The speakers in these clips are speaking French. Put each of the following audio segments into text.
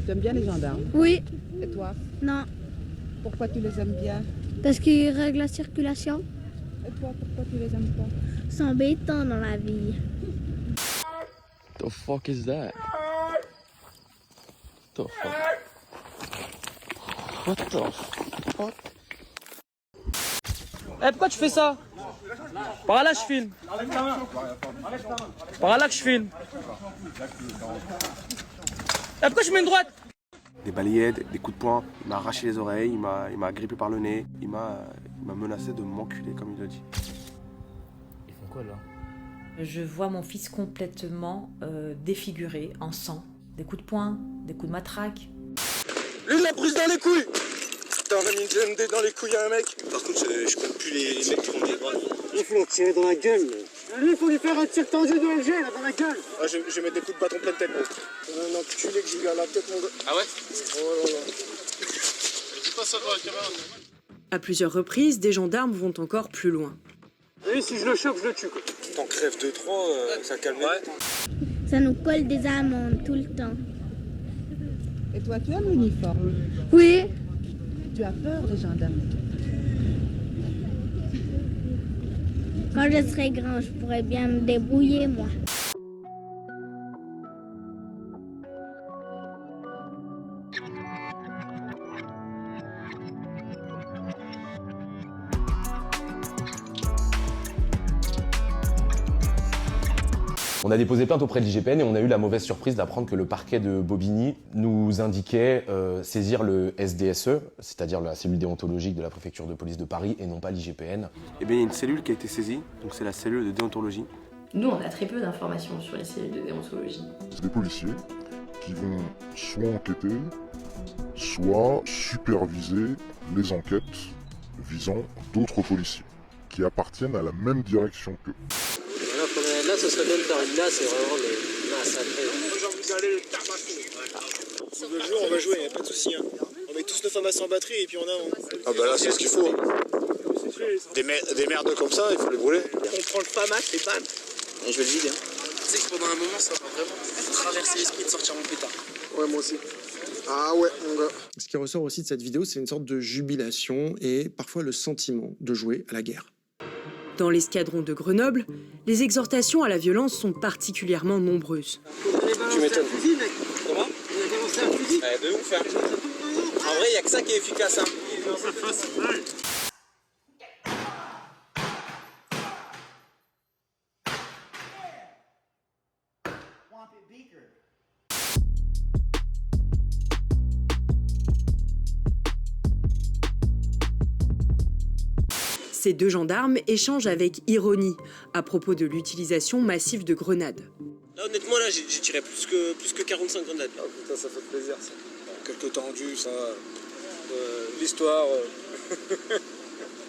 Tu aimes bien les gendarmes? Oui. Et toi? Non. Pourquoi tu les aimes bien? Parce qu'ils règlent la circulation. Et toi, pourquoi tu les aimes pas? C'est embêtant dans la vie. The fuck is that? The fuck? What the fuck? Eh, pourquoi tu fais ça? Par là, je filme. Par là que je filme. Eh, pourquoi je mets une droite? Des balayettes, des coups de poing, il m'a arraché les oreilles, il m'a grippé par le nez, il m'a menacé de m'enculer comme il le dit. Ils font quoi là? Je vois mon fils complètement défiguré, en sang. Des coups de poing, des coups de matraque. Lui, il l'a prise dans les couilles. T'as mis une GMD dans les couilles à un mec. Par contre, je compte plus les mecs qui font des bras. Il faut le tirer dans la gueule. Lui, il faut lui faire un tir tendu de LG là, dans la gueule. Ah, je vais mettre des coups de bâton pleine tête, gros. Un enculé que j'ai eu à la tête, mon gars. Ah ouais? Oh là là. Dis pas ça dans la caméra. À plusieurs reprises, des gendarmes vont encore plus loin. Et si je le chope, je le tue, quoi. T'en crèves 2-3, ça calme. Ouais. Ça nous colle des amendes tout le temps. Et toi, tu aimes l'uniforme? Oui. Tu as peur des gendarmes? Quand je serai grand, je pourrais bien me débrouiller, moi. On a déposé plainte auprès de l'IGPN et on a eu la mauvaise surprise d'apprendre que le parquet de Bobigny nous indiquait saisir le SDSE, c'est-à-dire la cellule déontologique de la préfecture de police de Paris et non pas l'IGPN. Eh bien, il y a une cellule qui a été saisie, donc c'est la cellule de déontologie. Nous, on a très peu d'informations sur les cellules de déontologie. C'est des policiers qui vont soit enquêter, soit superviser les enquêtes visant d'autres policiers qui appartiennent à la même direction qu'eux. Là, ce serait bien de faire une là, c'est vraiment les massacrés. J'ai envie d'aller le tabasser. Si le jour, on va jouer, y'a pas de soucis. Hein. On met tous nos FAMAS en batterie et puis on a. Ah bah là, c'est ce qu'il faut. Des merdes comme ça, il faut les brûler. On prend le FAMAS et bam. Et je vais le vider. Tu sais que pendant un moment, ça va vraiment traverser l'esprit de sortir mon pétard. Ouais, moi aussi. Ah ouais, mon gars. Ce qui ressort aussi de cette vidéo, c'est une sorte de jubilation et parfois le sentiment de jouer à la guerre. Dans l'escadron de Grenoble, les exhortations à la violence sont particulièrement nombreuses. Tu m'étonnes. Comment? Il a balancé un fusil. De ouf, hein. En vrai, y'a que ça qui est efficace, hein. Ces deux gendarmes échangent avec ironie à propos de l'utilisation massive de grenades. Là, honnêtement, là, j'ai tiré plus que 45 grenades. Ah putain, ça fait plaisir, ça. Quelques tendus, ça. L'histoire.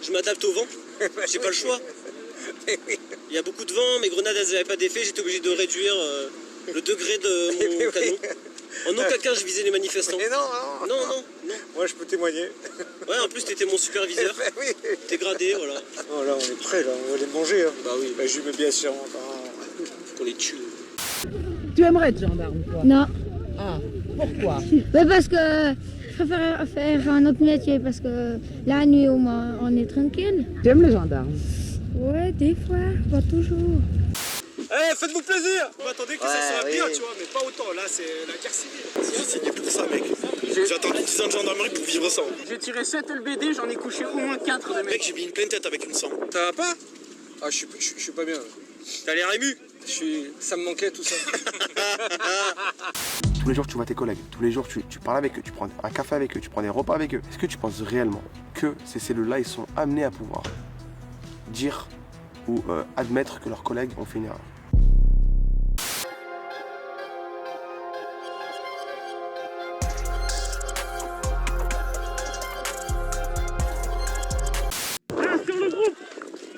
Je m'adapte au vent. J'ai pas le choix. Il y a beaucoup de vent, mes grenades, elles n'avaient pas d'effet. J'étais obligé de réduire le degré de mon canon. En aucun cas, je visais les manifestants. Mais non. Moi, je peux témoigner. Ouais, en plus, t'étais mon superviseur. Oui. T'es gradé, voilà. Oh là, on est prêts, là, on va les manger. Hein. Bah oui. Bah, je mets bien sûr. Qu'on les tue. Tu aimerais être gendarme, toi? Non. Ah, pourquoi? Mais parce que je préfère faire un autre métier, parce que la nuit, au moins, on est tranquille. Tu aimes les gendarmes? Ouais, des fois, pas toujours. Eh, faites-vous plaisir! Vous m'attendez que ça soit bien, tu vois, mais pas autant. Là, c'est la guerre civile. J'ai signé pour ça, mec. J'ai attendu 10 ans de gendarmerie pour vivre ça. J'ai tiré 7 LBD, j'en ai couché au moins 4 de mecs. Mec, j'ai mis une pleine tête avec une sang. Ça va pas? Ah, je suis pas bien. T'as l'air ému? Ça me manquait tout ça. Tous les jours, tu vois tes collègues. Tous les jours, tu parles avec eux, tu prends un café avec eux, tu prends des repas avec eux. Est-ce que tu penses réellement que ces cellules-là, ils sont amenés à pouvoir dire ou admettre que leurs collègues ont fait une erreur?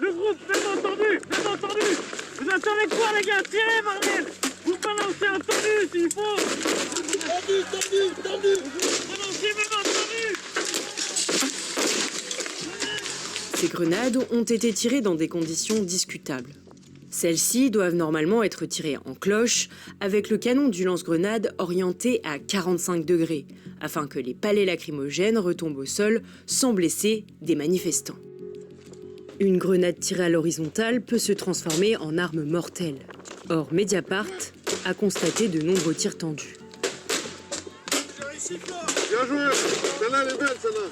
Le groupe, faites entendu. Vous êtes avec quoi, les gars? Tirez, bordel. Vous balancez un tendu s'il faut. Tendu. Balancez même un tendu. Ces grenades ont été tirées dans des conditions discutables. Celles-ci doivent normalement être tirées en cloche, avec le canon du lance-grenade orienté à 45 degrés, afin que les palets lacrymogènes retombent au sol sans blesser des manifestants. Une grenade tirée à l'horizontale peut se transformer en arme mortelle. Or, Mediapart a constaté de nombreux tirs tendus. Bien joué, celle-là elle est belle, celle-là.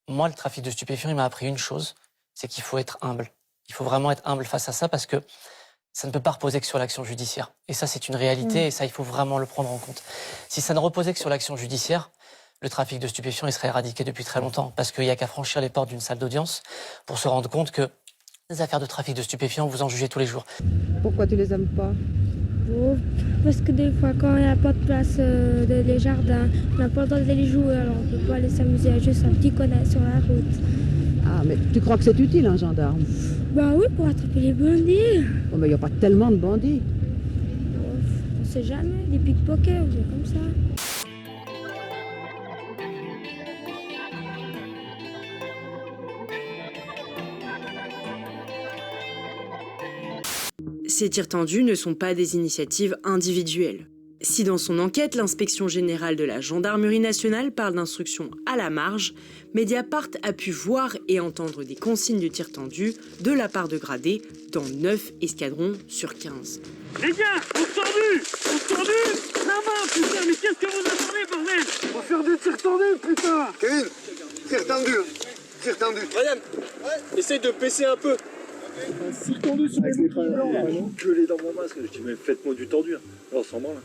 Moi, le trafic de stupéfiants, il m'a appris une chose, c'est qu'il faut être humble. Il faut vraiment être humble face à ça parce que ça ne peut pas reposer que sur l'action judiciaire. Et ça, c'est une réalité et ça, il faut vraiment le prendre en compte. Si ça ne reposait que sur l'action judiciaire, le trafic de stupéfiants, il serait éradiqué depuis très longtemps parce qu'il n'y a qu'à franchir les portes d'une salle d'audience pour se rendre compte que les affaires de trafic de stupéfiants, vous en jugez tous les jours. Pourquoi tu les aimes pas? Oh, parce que des fois, quand il n'y a pas de place dans les jardins, on n'a pas le droit d'aller jouer, alors on ne peut pas aller s'amuser à juste un petit connaître sur la route. Ah, mais tu crois que c'est utile, un gendarme? Bah oui, pour attraper les bandits. Oh, mais il n'y a pas tellement de bandits. On ne sait jamais, des pickpockets ou des comme ça. Ces tirs tendus ne sont pas des initiatives individuelles. Si dans son enquête, l'inspection générale de la gendarmerie nationale parle d'instructions à la marge, Mediapart a pu voir et entendre des consignes de tirs tendus de la part de gradés dans 9 escadrons sur 15. Les gars, on tendu, la main, putain, mais qu'est-ce que vous attendez, bordel? On va faire des tirs tendus, putain. Kevin, tire tendu. Ryan, essaye de baisser un peu. Si tendu sur les blancs. Gueuler dans mon masque, je dis mais faites-moi du tendu. Alors sans branle.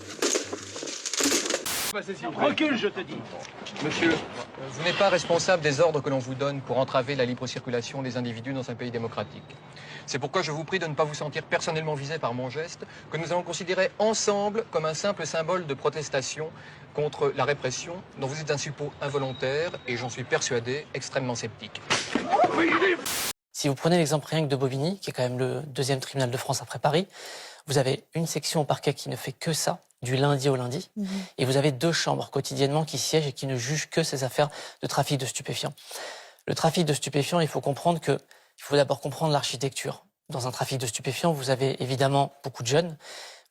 Recule, je te dis. Monsieur, vous n'êtes pas responsable des ordres que l'on vous donne pour entraver la libre circulation des individus dans un pays démocratique. C'est pourquoi je vous prie de ne pas vous sentir personnellement visé par mon geste, que nous allons considérer ensemble comme un simple symbole de protestation contre la répression dont vous êtes un suppôt involontaire et, j'en suis persuadé, extrêmement sceptique. Si vous prenez l'exemple rien que de Bobigny, qui est quand même le deuxième tribunal de France après Paris, vous avez une section au parquet qui ne fait que ça, du lundi au lundi, et vous avez 2 chambres quotidiennement qui siègent et qui ne jugent que ces affaires de trafic de stupéfiants. Le trafic de stupéfiants, il faut comprendre que, il faut d'abord comprendre l'architecture. Dans un trafic de stupéfiants, vous avez évidemment beaucoup de jeunes,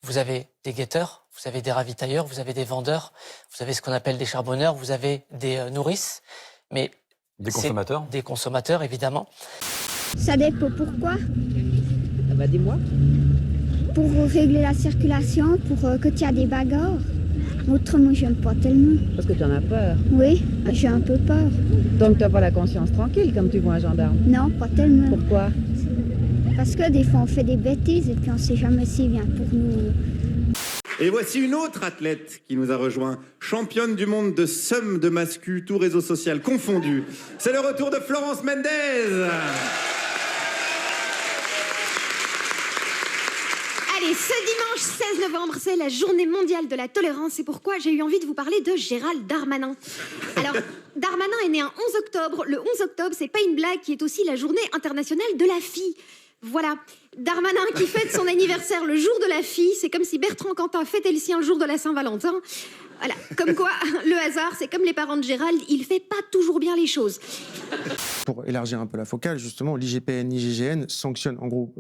vous avez des guetteurs, vous avez des ravitailleurs, vous avez des vendeurs, vous avez ce qu'on appelle des charbonneurs, vous avez des nourrices, mais des consommateurs. Des consommateurs, évidemment. Ça dépend pourquoi. Ah bah dis-moi. Pour régler la circulation, pour que tu aies des bagarres. Autrement, j'aime pas tellement. Parce que tu en as peur. Oui, j'ai un peu peur. Donc tu n'as pas la conscience tranquille comme tu vois un gendarme. Non, pas tellement. Pourquoi? Parce que des fois on fait des bêtises et puis on ne sait jamais s'il vient pour nous. Et voici une autre athlète qui nous a rejoint, championne du monde de sum de mascu, tout réseau social confondu. C'est le retour de Florence Mendez. Allez, ce dimanche 16 novembre, c'est la journée mondiale de la tolérance. C'est pourquoi j'ai eu envie de vous parler de Gérald Darmanin. Alors, Darmanin est né un 11 octobre. Le 11 octobre, c'est pas une blague, qui est aussi la journée internationale de la fille. Voilà, Darmanin qui fête son anniversaire le jour de la fille, c'est comme si Bertrand Cantat fêtait le sien le jour de la Saint-Valentin. Voilà, comme quoi, le hasard, c'est comme les parents de Gérald, il fait pas toujours bien les choses. Pour élargir un peu la focale, justement, l'IGPN, l'IGGN sanctionnent en gros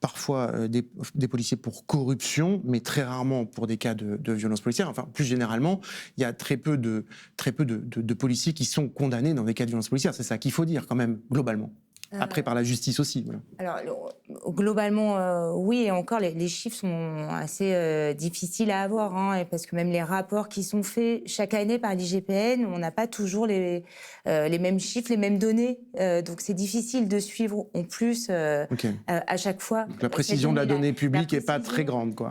parfois des policiers pour corruption, mais très rarement pour des cas de violence policière. Enfin, plus généralement, il y a très peu de policiers qui sont condamnés dans des cas de violence policière. C'est ça qu'il faut dire quand même, globalement. Après, par la justice aussi. Voilà. Alors, globalement, oui, et encore, les chiffres sont assez difficiles à avoir, hein, parce que même les rapports qui sont faits chaque année par l'IGPN, on n'a pas toujours les mêmes chiffres, les mêmes données. Donc, c'est difficile de suivre en plus à chaque fois. Donc, la précision de la donnée publique n'est pas très grande, quoi.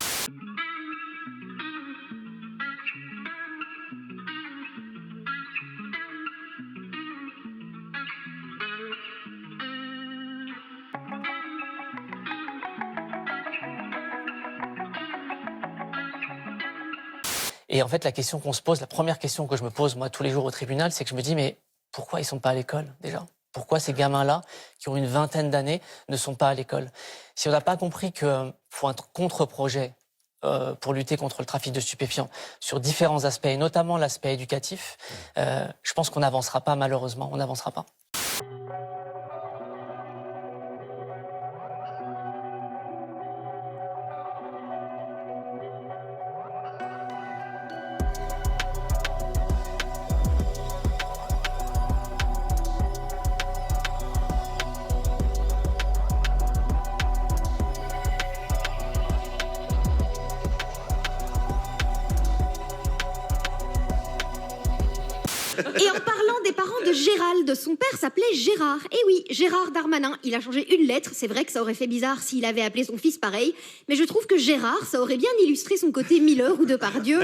Et en fait, la question qu'on se pose, la première question que je me pose, moi, tous les jours au tribunal, c'est que je me dis, mais pourquoi ils sont pas à l'école, déjà? Pourquoi ces gamins-là, qui ont une vingtaine d'années, ne sont pas à l'école? Si on n'a pas compris qu'il faut un contre-projet pour lutter contre le trafic de stupéfiants sur différents aspects, et notamment l'aspect éducatif, je pense qu'on n'avancera pas, malheureusement, on n'avancera pas. Et en parlant des parents de Gérald, son père s'appelait Gérard. Et oui, Gérard Darmanin, il a changé une lettre. C'est vrai que ça aurait fait bizarre s'il avait appelé son fils pareil, mais je trouve que Gérard, ça aurait bien illustré son côté Miller ou Depardieu.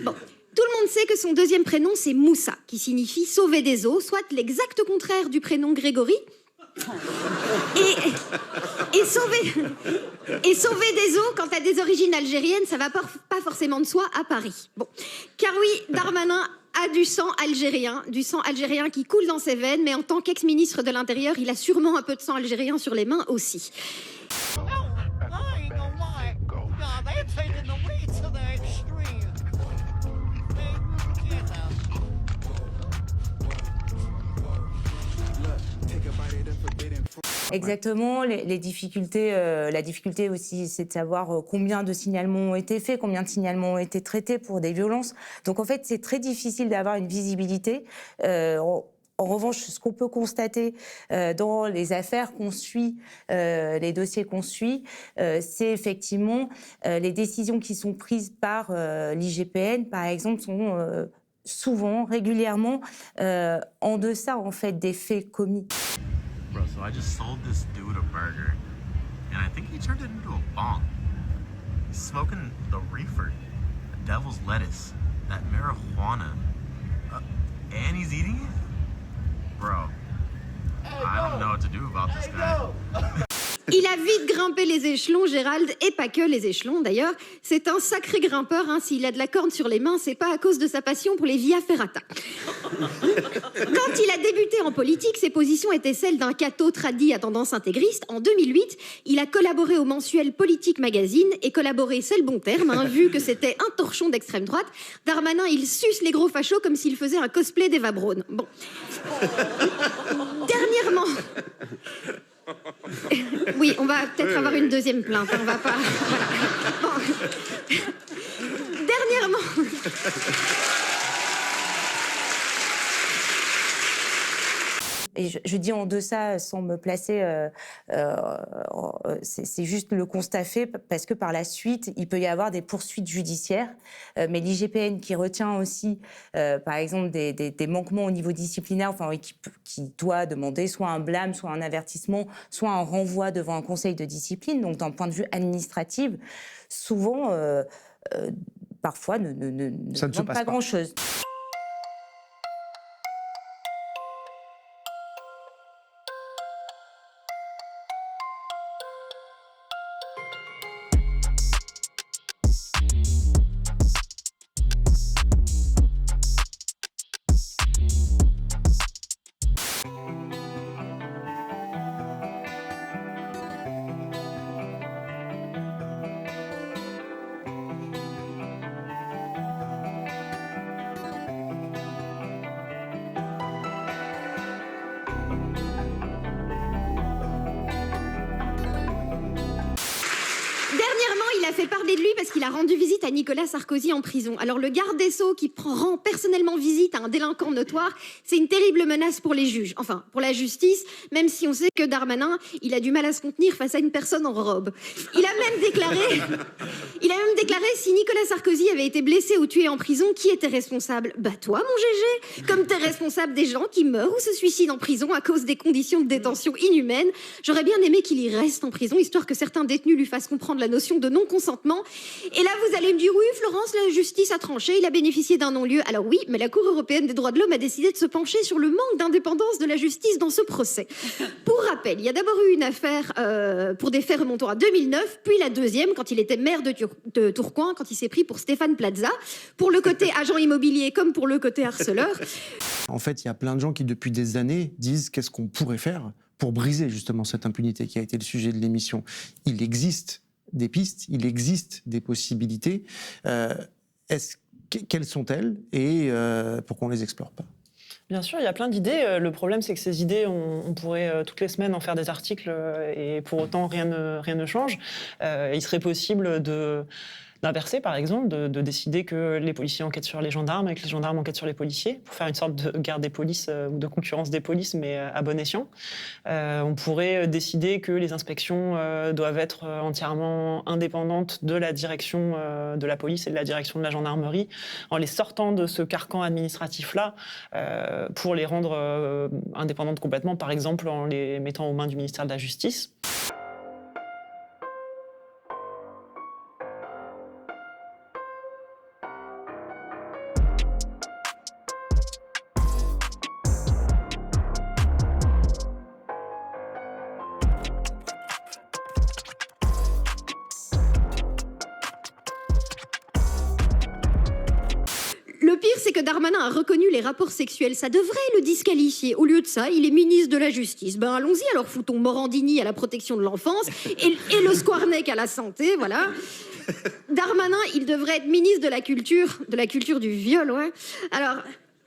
Bon, tout le monde sait que son deuxième prénom, c'est Moussa, qui signifie sauver des eaux, soit l'exact contraire du prénom Grégory. Et sauver des eaux, quand t'as des origines algériennes, ça va pas forcément de soi à Paris. Bon, car oui, Darmanin a du sang algérien qui coule dans ses veines, mais en tant qu'ex-ministre de l'Intérieur, il a sûrement un peu de sang algérien sur les mains aussi. Exactement, les difficultés, la difficulté aussi, c'est de savoir combien de signalements ont été faits, combien de signalements ont été traités pour des violences. Donc en fait, c'est très difficile d'avoir une visibilité. En revanche, ce qu'on peut constater dans les affaires qu'on suit, les dossiers qu'on suit, c'est effectivement les décisions qui sont prises par l'IGPN, par exemple, sont souvent, régulièrement, en deçà en fait des faits commis. Bro, so I just sold this dude a burger, and I think he turned it into a bong. He's smoking the reefer, the devil's lettuce, that marijuana, and he's eating it? Bro, I don't know what to do about this guy. Il a vite grimpé les échelons, Gérald, et pas que les échelons d'ailleurs. C'est un sacré grimpeur, hein. S'il a de la corde sur les mains, c'est pas à cause de sa passion pour les via ferrata. Quand il a débuté en politique, ses positions étaient celles d'un catho tradi à tendance intégriste. En 2008, il a collaboré au mensuel Politique Magazine, et collaborer, c'est le bon terme, hein, vu que c'était un torchon d'extrême droite. Darmanin, il suce les gros fachos comme s'il faisait un cosplay d'Eva Braun. Bon. Dernièrement... Oui, on va peut-être avoir une deuxième plainte, on va pas... Voilà. Bon. Dernièrement... Et je dis en deçà sans me placer, c'est juste le constat fait, parce que par la suite, il peut y avoir des poursuites judiciaires. Mais l'IGPN qui retient aussi, par exemple, des manquements au niveau disciplinaire, enfin, qui doit demander soit un blâme, soit un avertissement, soit un renvoi devant un conseil de discipline. Donc, d'un point de vue administratif, souvent, parfois, ne demande pas grand-chose. Il a fait parler de lui parce qu'il a rendu visite à Nicolas Sarkozy en prison. Alors le garde des Sceaux qui rend personnellement visite à un délinquant notoire, c'est une terrible menace pour les juges, enfin pour la justice, même si on sait que Darmanin, il a du mal à se contenir face à une personne en robe. Il a même déclaré si Nicolas Sarkozy avait été blessé ou tué en prison, qui était responsable? Bah toi, mon GG, comme t'es responsable des gens qui meurent ou se suicident en prison à cause des conditions de détention inhumaines. J'aurais bien aimé qu'il y reste en prison, histoire que certains détenus lui fassent comprendre la notion de non-consentement. Et là, vous allez me dire, oui, Florence, la justice a tranché, il a bénéficié d'un non-lieu. Alors oui, mais la Cour européenne des droits de l'homme a décidé de se pencher sur le manque d'indépendance de la justice dans ce procès. Pour rappel, il y a d'abord eu une affaire pour des faits remontant à 2009, puis la deuxième, quand il était maire de Tourcoing, quand il s'est pris pour Stéphane Plaza, pour le côté agent immobilier comme pour le côté harceleur. En fait, il y a plein de gens qui, depuis des années, disent qu'est-ce qu'on pourrait faire pour briser justement cette impunité qui a été le sujet de l'émission. Il existe des pistes, il existe des possibilités. Quelles sont-elles et pourquoi on ne les explore pas? Bien sûr, il y a plein d'idées. Le problème, c'est que ces idées, on pourrait toutes les semaines en faire des articles et pour autant, rien ne change. Il serait possible d'inverser, par exemple, de décider que les policiers enquêtent sur les gendarmes et que les gendarmes enquêtent sur les policiers, pour faire une sorte de guerre des polices ou de concurrence des polices, mais à bon escient. On pourrait décider que les inspections doivent être entièrement indépendantes de la direction de la police et de la direction de la gendarmerie, en les sortant de ce carcan administratif-là, pour les rendre indépendantes complètement, par exemple en les mettant aux mains du ministère de la Justice. Le pire, c'est que Darmanin a reconnu les rapports sexuels. Ça devrait le disqualifier. Au lieu de ça, il est ministre de la Justice. Ben allons-y, alors foutons Morandini à la protection de l'enfance et le Squarnec à la santé, voilà. Darmanin, il devrait être ministre de la culture du viol, ouais. Alors...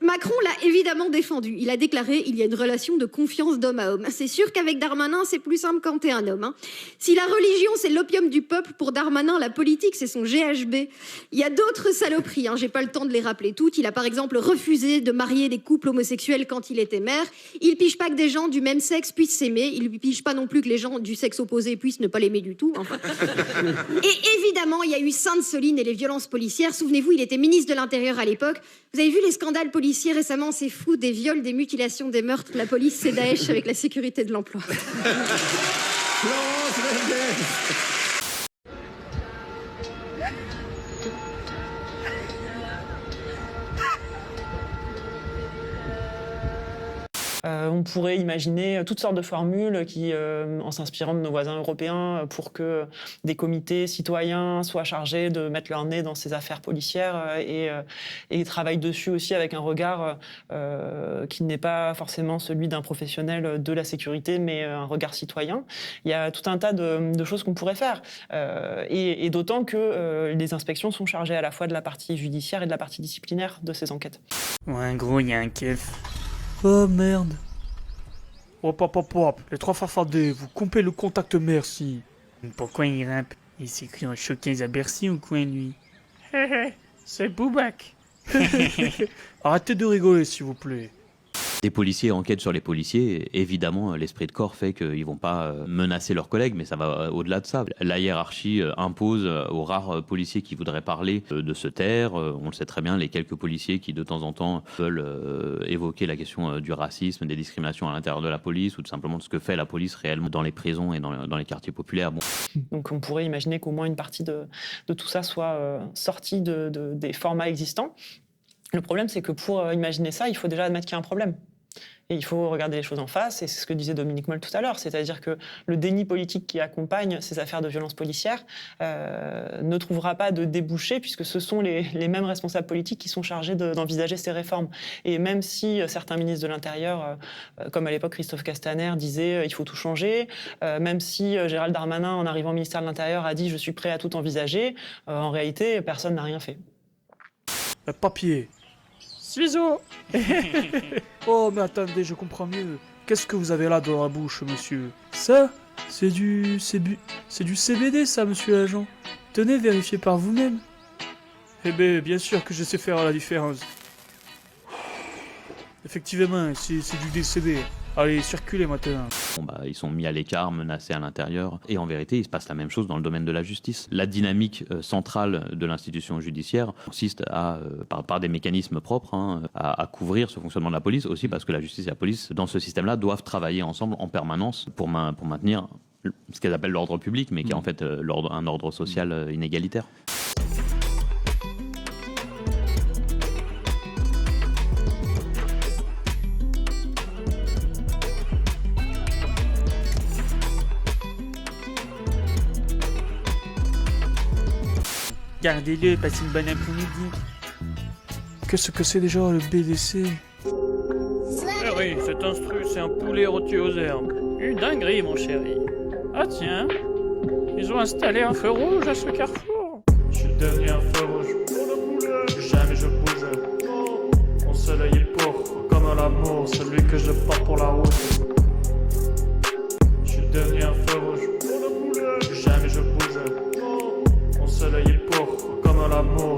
Macron l'a évidemment défendu. Il a déclaré il y a une relation de confiance d'homme à homme. C'est sûr qu'avec Darmanin, c'est plus simple quand t'es un homme. Hein. Si la religion, c'est l'opium du peuple, pour Darmanin, la politique, c'est son GHB. Il y a d'autres saloperies, hein. J'ai pas le temps de les rappeler toutes. Il a par exemple refusé de marier des couples homosexuels quand il était maire. Il pige pas que des gens du même sexe puissent s'aimer. Il pige pas non plus que les gens du sexe opposé puissent ne pas l'aimer du tout. Enfin. Et évidemment, il y a eu Sainte-Soline et les violences policières. Souvenez-vous, il était ministre de l'Intérieur à l'époque. Vous avez vu les scandales policiers récemment, c'est fou, des viols, des mutilations, des meurtres. La police, c'est Daesh avec la sécurité de l'emploi. On pourrait imaginer toutes sortes de formules qui, en s'inspirant de nos voisins européens, pour que des comités citoyens soient chargés de mettre leur nez dans ces affaires policières et travaillent dessus aussi avec un regard qui n'est pas forcément celui d'un professionnel de la sécurité, mais un regard citoyen. Il y a tout un tas de choses qu'on pourrait faire. Et d'autant que les inspections sont chargées à la fois de la partie judiciaire et de la partie disciplinaire de ces enquêtes. Ouais, en gros, il y a un keuf. Oh merde. Hop hop hop hop, les trois farfadets, vous coupez le contact merci. Pourquoi il rappe? Il s'écrit en choquin à Bercy ou quoi, lui? C'est Boubac. Arrêtez de rigoler s'il vous plaît. Des policiers enquêtent sur les policiers. Évidemment, l'esprit de corps fait qu'ils ne vont pas menacer leurs collègues, mais ça va au-delà de ça. La hiérarchie impose aux rares policiers qui voudraient parler de se taire. On le sait très bien, les quelques policiers qui, de temps en temps, veulent évoquer la question du racisme, des discriminations à l'intérieur de la police, ou tout simplement de ce que fait la police réellement dans les prisons et dans les quartiers populaires. Bon. Donc on pourrait imaginer qu'au moins une partie de tout ça soit sortie des formats existants. Le problème, c'est que pour imaginer ça, il faut déjà admettre qu'il y a un problème. Et il faut regarder les choses en face, et c'est ce que disait Dominique Moll tout à l'heure, c'est-à-dire que le déni politique qui accompagne ces affaires de violence policière ne trouvera pas de débouché, puisque ce sont les mêmes responsables politiques qui sont chargés d'envisager ces réformes. Et même si certains ministres de l'Intérieur, comme à l'époque Christophe Castaner, disaient il faut tout changer, même si Gérald Darmanin, en arrivant au ministère de l'Intérieur, a dit je suis prêt à tout envisager, en réalité, personne n'a rien fait. Papier. Ciseaux. Oh mais attendez, je comprends mieux. Qu'est-ce que vous avez là dans la bouche, monsieur? Ça, c'est du CBD, ça, monsieur l'agent. Tenez, vérifiez par vous-même. Eh bien sûr que je sais faire la différence. Effectivement, c'est du DCB. Allez, circulez maintenant. Bon ils sont mis à l'écart, menacés à l'intérieur. Et en vérité, il se passe la même chose dans le domaine de la justice. La dynamique centrale de l'institution judiciaire consiste par des mécanismes propres à couvrir ce fonctionnement de la police, aussi parce que la justice et la police, dans ce système-là, doivent travailler ensemble en permanence pour maintenir ce qu'elles appellent l'ordre public, mais qui est en fait un ordre social inégalitaire. Gardez-le, passez une bonne après-midi. Qu'est-ce que c'est déjà le BDC? Eh oui, cet instru, c'est un poulet rôti aux herbes. Une dinguerie, mon chéri. Ah tiens, ils ont installé un feu rouge à ce carrefour. Je suis devenu un feu rouge. Jamais je bouge. Mon soleil est pauvre, comme l'amour, celui que je porte pour la route. Je suis devenu un feu rouge. Jamais je bouge. Mon soleil est pauvre. comme l'amour.